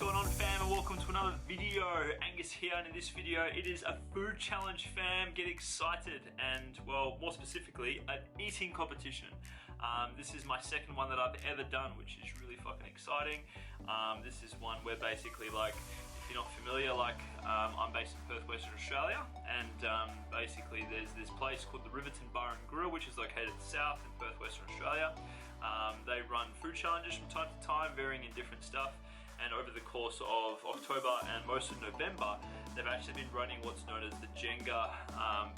going on, fam, and welcome to another video. Angus here, and in this video it is a food challenge, fam. Get excited, and well, more specifically, an eating competition. This is my second one that I've ever done, which is really fucking exciting. This is one where basically, like, if you're not familiar, like, I'm based in Perth, Western Australia, and basically there's this place called the Riverton Bar and Grill, which is located south in Perth, Western Australia. They run food challenges from time to time, varying in different stuff. And over the course of October and most of November, they've actually been running what's known as the Jenga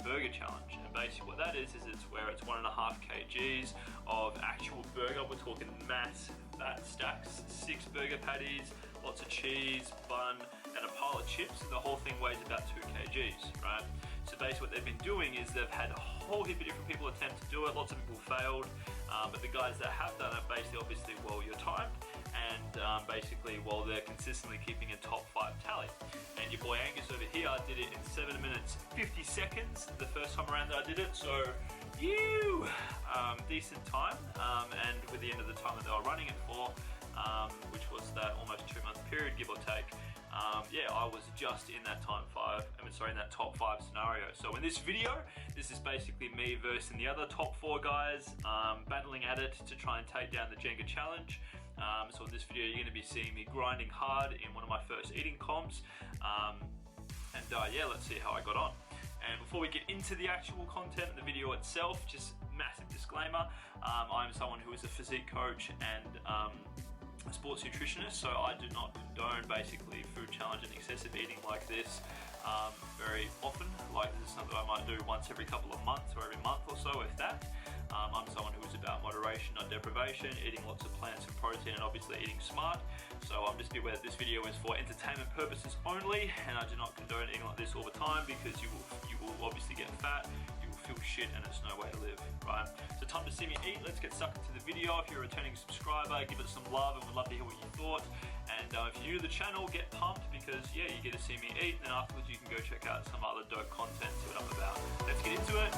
Burger Challenge. And basically what that is it's where it's 1.5 kgs of actual burger. We're talking mass fat stacks, 6 burger patties, lots of cheese, bun, and a pile of chips. The whole thing weighs about 2 kgs, right? So basically what they've been doing is they've had a whole heap of different people attempt to do it. Lots of people failed, but the guys that have done it, basically, obviously, well, you're timed, and basically, well, they're consistently keeping a top 5 tally. And your boy Angus over here did it in 7 minutes 50 seconds the first time around that I did it. So, decent time. And with the end of the time that they were running it for, which was that almost 2-month period, give or take. Yeah, I was just in that in that top 5 scenario. So in this video, this is basically me versus the other top 4 guys, battling at it to try and take down the Jenga challenge. So in this video, you're going to be seeing me grinding hard in one of my first eating comps. Yeah, let's see how I got on. And before we get into the actual content of the video itself, just massive disclaimer, I'm someone who is a physique coach and a sports nutritionist, so I do not condone basically food challenge and excessive eating like this very often. Like, this is something I might do once every couple of months or every month or so, if that. I'm someone who is about moderation, not deprivation, eating lots of plants and protein, and obviously eating smart. So just be aware that this video is for entertainment purposes only, and I do not condone eating like this all the time, because you will obviously get fat, you will feel shit, and it's no way to live, right? So time to see me eat. Let's get stuck into the video. If you're a returning subscriber, give it some love, and we'd love to hear what you thought. And if you're new to the channel, get pumped, because yeah, you get to see me eat, and then afterwards you can go check out some other dope content, see what I'm about. Let's get into it.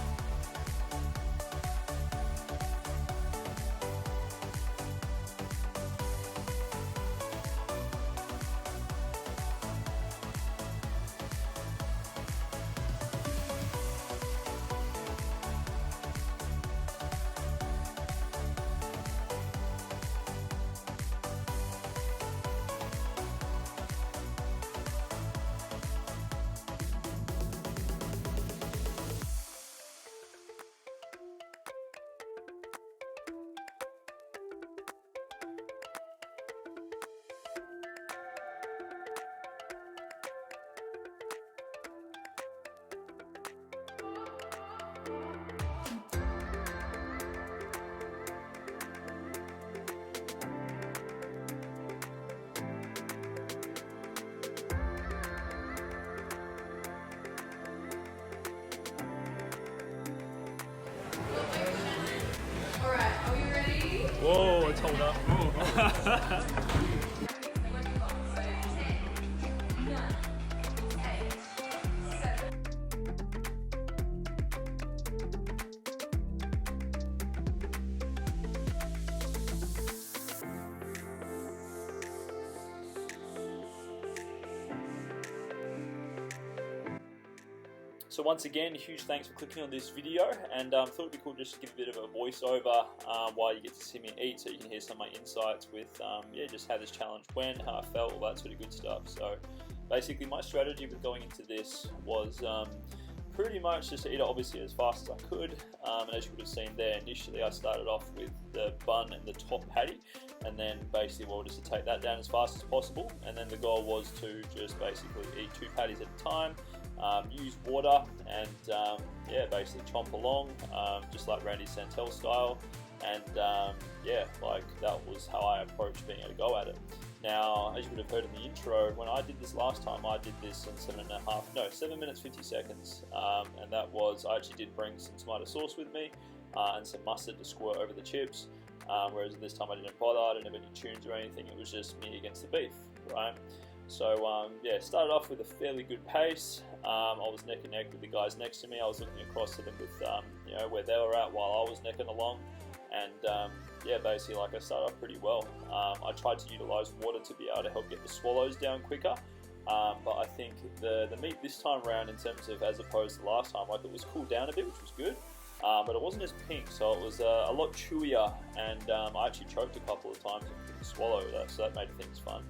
Whoa, it's hold up. So once again, huge thanks for clicking on this video, and thought it'd be cool just to give a bit of a voiceover while you get to see me eat, so you can hear some of my insights with yeah, just how this challenge went, how I felt, all that sort of good stuff. So basically my strategy with going into this was pretty much just to eat it obviously as fast as I could, and as you would have seen there, initially I started off with the bun and the top patty, and then basically just to take that down as fast as possible, and then the goal was to just basically eat 2 patties at a time, use water, and yeah, basically chomp along, just like Randy Santel style, and yeah, like that was how I approached being able to go at it. Now, as you would have heard in the intro, when I did this last time, I did this in 7 minutes 50 seconds, and that was, I actually did bring some tomato sauce with me, and some mustard to squirt over the chips, whereas this time I didn't bother, I didn't have any tunes or anything, it was just me against the beef, right? So yeah, started off with a fairly good pace. I was neck and neck with the guys next to me. I was looking across to them with you know, where they were at while I was necking along. and yeah, basically like I started off pretty well. I tried to utilize water to be able to help get the swallows down quicker. But I think the meat this time around, in terms of as opposed to last time, like it was cooled down a bit, which was good, but it wasn't as pink, so it was a lot chewier, and I actually choked a couple of times and couldn't swallow that, so that made things fun.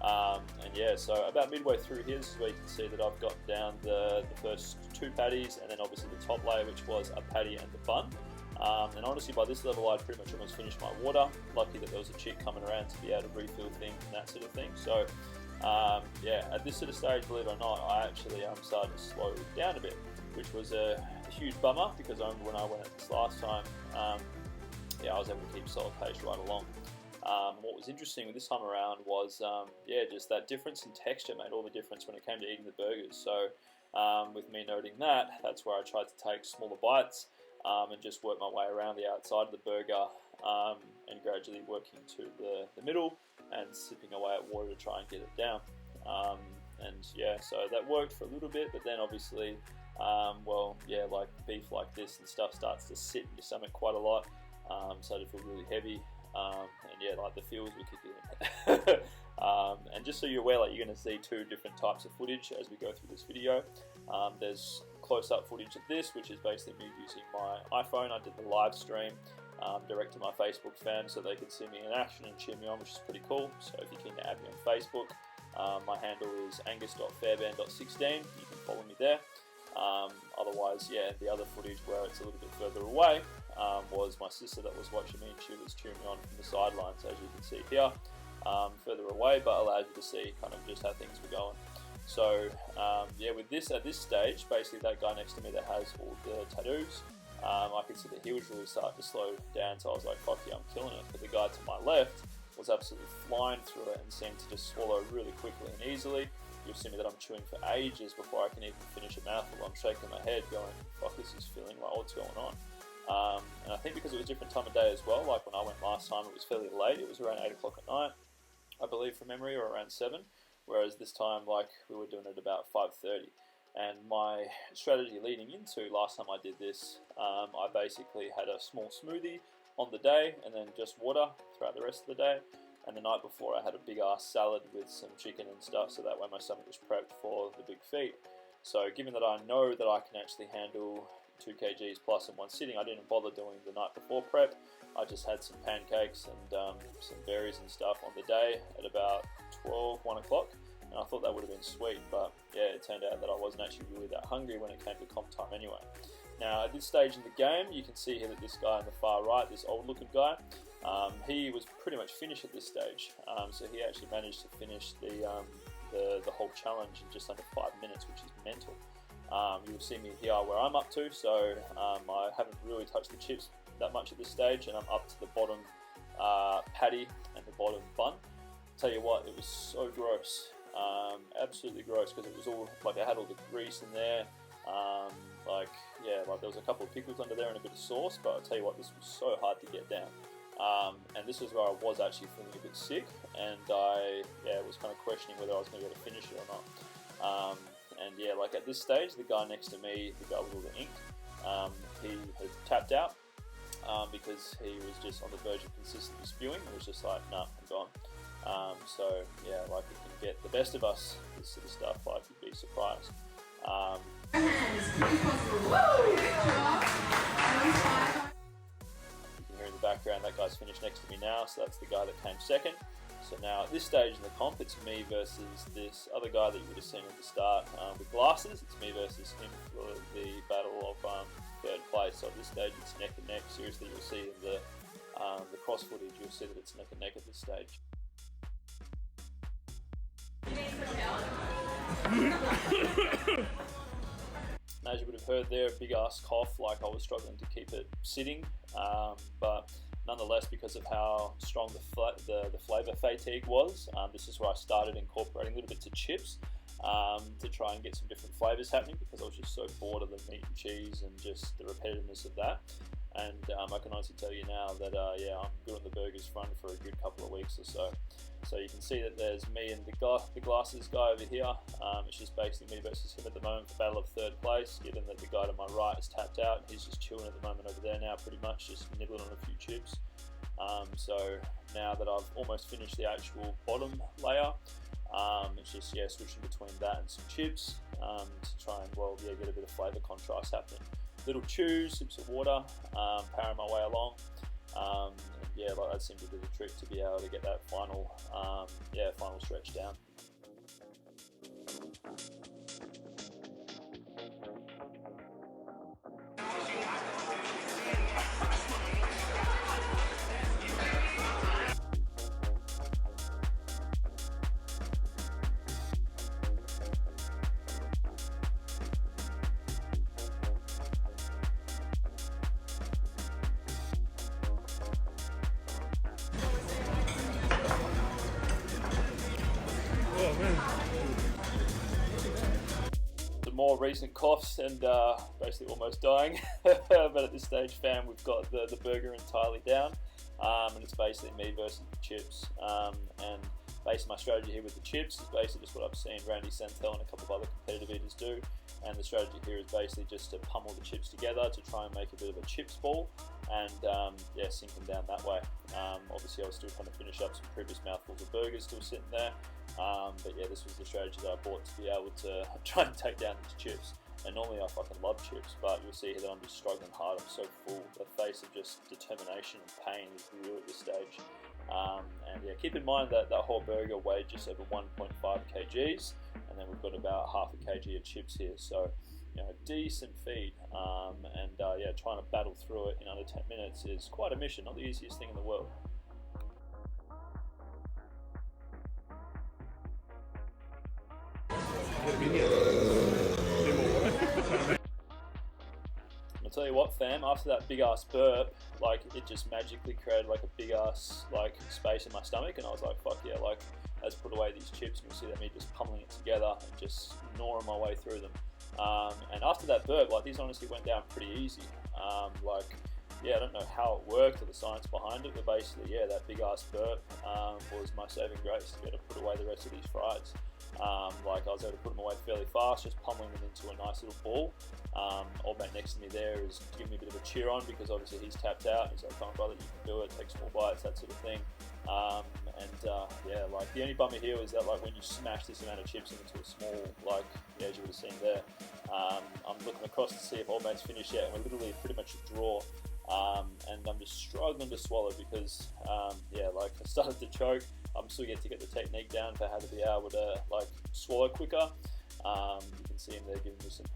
And yeah, so about midway through here, this is where you can see that I've got down the first 2 patties, and then obviously the top layer, which was a patty and the bun. And honestly, by this level, I'd pretty much almost finished my water. Lucky that there was a chick coming around to be able to refill things and that sort of thing. So yeah, at this sort of stage, believe it or not, I actually started to slow down a bit, which was a huge bummer, because I remember when I went at this last time, yeah, I was able to keep solid pace right along. What was interesting with this time around was, yeah, just that difference in texture made all the difference when it came to eating the burgers. So with me noting that, that's where I tried to take smaller bites and just work my way around the outside of the burger, and gradually working to the middle and sipping away at water to try and get it down. And yeah, so that worked for a little bit, but then obviously, well, yeah, like beef like this and stuff starts to sit in your stomach quite a lot, so to feel really heavy, and yeah, like the feels were kicking in. And just so you're aware, like you're going to see 2 different types of footage as we go through this video. There's close-up footage of this, which is basically me using my iPhone. I did the live stream direct to my Facebook fans so they could see me in action and cheer me on, which is pretty cool. So if you're keen to add me on Facebook, my handle is angus.fairbairn.16. You can follow me there. Otherwise, yeah, the other footage where it's a little bit further away was my sister that was watching me, and she was cheering me on from the sidelines, as you can see here, further away, but allows you to see kind of just how things were going. So yeah, with this, at this stage, basically that guy next to me that has all the tattoos, I could see that he was really starting to slow down, so I was like, fuck yeah, I'm killing it. But the guy to my left was absolutely flying through it and seemed to just swallow really quickly and easily. You'll see me that I'm chewing for ages before I can even finish a mouthful. I'm shaking my head going, fuck, this is feeling like what's going on. And I think because it was a different time of day as well, like when I went last time it was fairly late, it was around 8 o'clock at night, I believe from memory, or around 7, whereas this time like we were doing it about 5:30. And my strategy leading into last time I did this, I basically had a small smoothie on the day and then just water throughout the rest of the day. And the night before I had a big ass salad with some chicken and stuff, so that way my stomach was prepped for the big feat. So given that I know that I can actually handle 2 kgs plus in one sitting, I didn't bother doing the night before prep. I just had some pancakes and some berries and stuff on the day at about 1 o'clock. And I thought that would have been sweet, but yeah, it turned out that I wasn't actually really that hungry when it came to comp time anyway. Now at this stage in the game, you can see here that this guy on the far right, this old looking guy, he was pretty much finished at this stage. So he actually managed to finish the whole challenge in just under 5 minutes, which is mental. You'll see me here where I'm up to, so I haven't really touched the chips that much at this stage, and I'm up to the bottom patty and the bottom bun. Tell you what, it was so gross. Absolutely gross, because it was all like I had all the grease in there, like yeah, like there was a couple of pickles under there and a bit of sauce, but I'll tell you what, this was so hard to get down. And this was where I was actually feeling a bit sick, and I was kind of questioning whether I was going to be able to finish it or not. And yeah, like at this stage, the guy next to me, the guy with all the ink, he had tapped out because he was just on the verge of consistently spewing. It was just like, nah, I'm gone. So yeah, like it can get the best of us, this sort of stuff, like you'd be surprised. You can hear in the background that guy's finished next to me now, so that's the guy that came second. So now at this stage in the comp, it's me versus this other guy that you would have seen at the start with glasses. It's me versus him for the battle of third place. So at this stage, it's neck and neck. Seriously, you'll see in the cross footage, you'll see that it's neck and neck at this stage. As you would have heard there, a big ass cough, like I was struggling to keep it sitting, but nonetheless, because of how strong the flavour fatigue was, this is where I started incorporating little bits of chips to try and get some different flavours happening, because I was just so bored of the meat and cheese and just the repetitiveness of that. And I can honestly tell you now that yeah, I'm good on the burgers front for a good couple of weeks or so. So you can see that there's me and the glasses guy over here. It's just basically me versus him at the moment for battle of third place, given that the guy to my right is tapped out. He's just chilling at the moment over there now, pretty much just nibbling on a few chips. So now that I've almost finished the actual bottom layer, it's just, yeah, switching between that and some chips to try and, well, yeah, get a bit of flavour contrast happening. Little chews, sips of water, powering my way along. And yeah, like that seemed to be the trick to be able to get that final, final stretch down. More recent coughs and basically almost dying, but at this stage, fam, we've got the burger entirely down, and it's basically me versus the chips. And basically my strategy here with the chips is basically just what I've seen Randy Santel and a couple of other competitive eaters do, and the strategy here is basically just to pummel the chips together to try and make a bit of a chips ball, and yeah, sink them down that way. Obviously I was still trying to finish up some previous mouthfuls of burgers still sitting there, but yeah, this was the strategy that I bought to be able to try and take down these chips. And normally I fucking love chips, but you'll see here that I'm just struggling hard. I'm so full. The face of just determination and pain is real at this stage. And yeah, keep in mind that that whole burger weighed just over 1.5 kgs, and then we've got about half a kg of chips here. So, you know, decent feed. Yeah, trying to battle through it in under 10 minutes is quite a mission. Not the easiest thing in the world. I'll tell you what, fam, after that big ass burp, like, it just magically created like a big ass like space in my stomach, and I was like, fuck yeah, like, let's put away these chips. And you'll see that me just pummeling it together and just gnawing my way through them. And after that burp, like, these honestly went down pretty easy. Like, yeah, I don't know how it worked or the science behind it, but basically, yeah, that big ass burp was my saving grace to be able to put away the rest of these fries. Like, I was able to put them away fairly fast, just pummeling them into a nice little ball. Old mate next to me there is giving me a bit of a cheer on because obviously he's tapped out. He's like, come on brother, you can do it, take small bites, that sort of thing. Yeah, like, the only bummer here is that, like, when you smash this amount of chips into a small, like, yeah, as you would have seen there, I'm looking across to see if old mate's finished yet, and we're literally pretty much a draw. And I'm just struggling to swallow because, yeah, like, I started to choke. I'm still yet to get the technique down for how to be able to, like, swallow quicker. You can see him there giving me some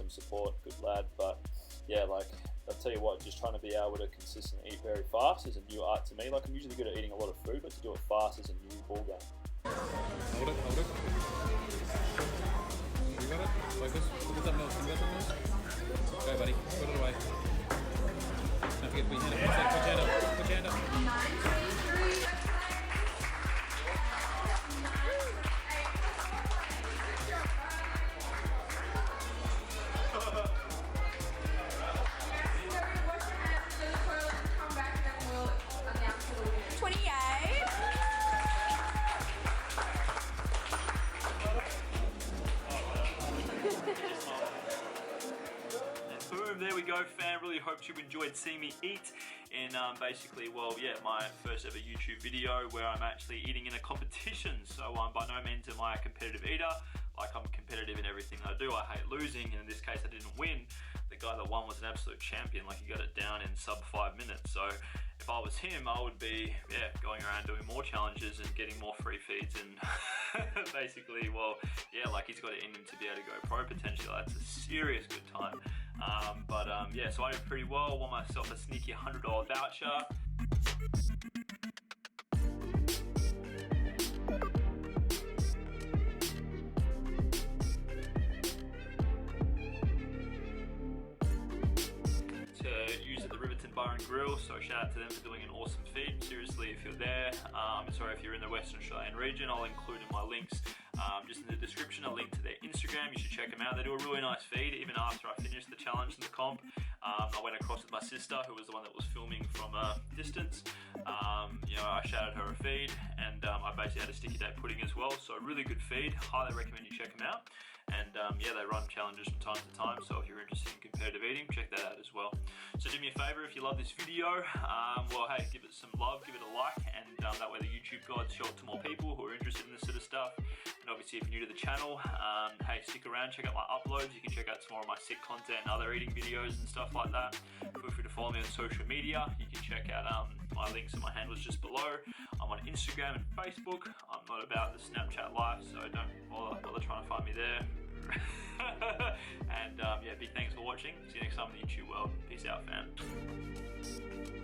support, good lad. But yeah, like, I'll tell you what, just trying to be able to consistently eat very fast is a new art to me. Like, I'm usually good at eating a lot of food, but to do it fast is a new ball game. Hold it. You got it? Like this? Put the thumbnails. You got thumbnails? Go, buddy. Put it away. Don't forget to put your hand up. Put your hand up. Put your hand up. 9, 2, 3. There we go, fam. Really hoped you enjoyed seeing me eat in basically, well, yeah, my first ever YouTube video where I'm actually eating in a competition. So by no means am I a competitive eater. Like, I'm competitive in everything I do. I hate losing, and in this case I didn't win. The guy that won was an absolute champion. Like, he got it down in sub 5 minutes. So if I was him, I would be, yeah, going around doing more challenges and getting more free feeds and basically, well, yeah, like, he's got it in him to be able to go pro potentially. That's a serious good time. Yeah, so I did pretty well. Won myself a sneaky $100 voucher. To use at the Riverton Bar and Grill, so shout out to them for doing an awesome feed. Seriously, if you're there, sorry, if you're in the Western Australian region, I'll include in my links Just in the description, a link to their Instagram. You should check them out. They do a really nice feed. Even after I finished the challenge and the comp, I went across with my sister, who was the one that was filming from a distance. I shouted her a feed, and I basically had a sticky date pudding as well. So a really good feed. Highly recommend you check them out. And they run challenges from time to time, so if you're interested in competitive eating, check that out as well. So do me a favour, if you love this video, hey, give it some love, give it a like, and that way the YouTube guides show it to more people who are interested in this sort of stuff. And obviously if you're new to the channel, hey, stick around, check out my uploads. You can check out some more of my sick content and other eating videos and stuff like that. Feel free to follow me on social media. You can check out my links and my handles just below. I'm on Instagram and Facebook. I'm not about the Snapchat life, so don't bother trying to find me there. And big thanks for watching. See you next time in the YouTube world. Peace out, fam.